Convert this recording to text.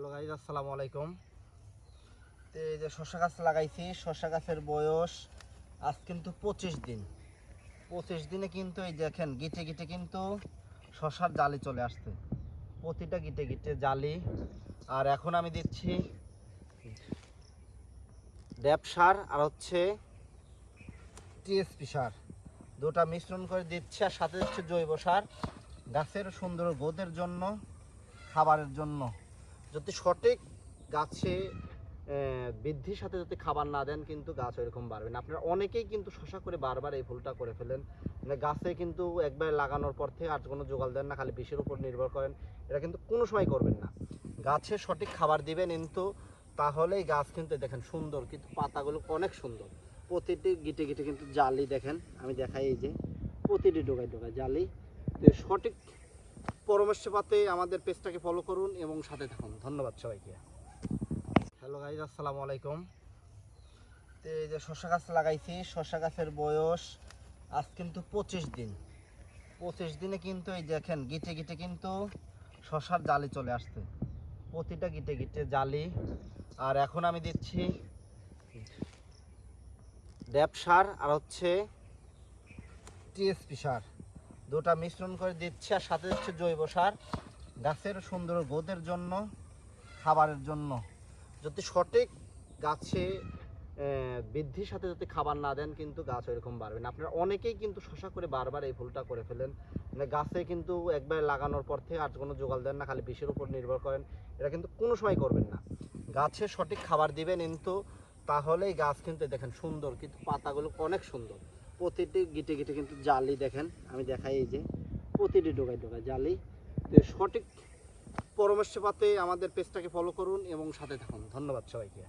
Hello guys, আসসালামু আলাইকুম। তো এই যে শসা গাছ লাগাইছি, শসা গাছের বয়স আজ কিন্তু 25 দিন। 25 দিনে কিন্তু এই দেখেন গিটে গিটে কিন্তু শসার জালি চলে আসছে, প্রতিটা গিটে গিটে জালি। আর এখন আমি দিচ্ছি ড্যাপ সার আর হচ্ছে টিএসপি সার, দুটা মিশ্রণ করে দিচ্ছি। আর সাথে দিচ্ছে জৈব সার, গাছের সুন্দর গ্রোথের জন্য, খাবারের জন্য। যদি সঠিক গাছে বৃদ্ধির সাথে যদি খাবার না দেন কিন্তু গাছ ওইরকম বাড়বে না। আপনারা অনেকেই কিন্তু শশা করে বারবার এই ভুলটা করে ফেলেন, মানে গাছে কিন্তু একবার লাগানোর পর থেকে আর কোনো জোগাল দেন না, খালি বিষের উপর নির্ভর করেন। এটা কিন্তু কোনো সময় করবেন না। গাছে সঠিক খাবার দিবেন কিন্তু, তাহলেই গাছ কিন্তু দেখেন সুন্দর, কিন্তু পাতাগুলো অনেক সুন্দর। প্রতিটি গিটে গিটে কিন্তু জালি দেখেন, আমি দেখাই এই যে প্রতিটি ডোকায় ডোকায় জালি। সঠিক পরামর্শ পাতে আমাদের পেজটাকে ফলো করুন এবং সাথে থাকুন। ধন্যবাদ সবাইকে। হ্যালো গাইজ, আসসালামু আলাইকুম। তো এই যে শসা গাছ লাগাইছি, শসা গাছের বয়স আজ কিন্তু 25 দিন। 25 দিনে কিন্তু এই দেখেন গিটে গিটে কিন্তু শসার জালি চলে আসছে, প্রতিটা গিটে গিটে জালি। আর এখন আমি দিচ্ছি ড্যাপ সার আর হচ্ছে টিএসপি সার, দুটা মিশ্রণ করে দিচ্ছি। আর সাথে দিচ্ছে জৈব সার, গাছের সুন্দর গ্রোথের জন্য, খাবারের জন্য। যদি সঠিক গাছে বৃদ্ধির সাথে যদি খাবার না দেন কিন্তু গাছ ওইরকম বাড়বে না। আপনারা অনেকেই কিন্তু শশা করে বারবার এই ভুলটা করে ফেলেন, মানে গাছে কিন্তু একবার লাগানোর পর থেকে আর কোনো জোগাল দেন না, খালি বিষের উপর নির্ভর করেন। এটা কিন্তু কোনো সময় করবেন না। গাছে সঠিক খাবার দিবেন কিন্তু, তাহলেই গাছ কিন্তু দেখেন সুন্দর, কিন্তু পাতাগুলো অনেক সুন্দর। প্রতিটি গিটে গিটে কিন্তু জালি দেখেন, আমি দেখাই এই যে প্রতিটি ডোকায় ডোকায় জালি। সঠিক পরামর্শ পাতে আমাদের পেজটাকে ফলো করুন এবং সাথে থাকুন। ধন্যবাদ সবাইকে।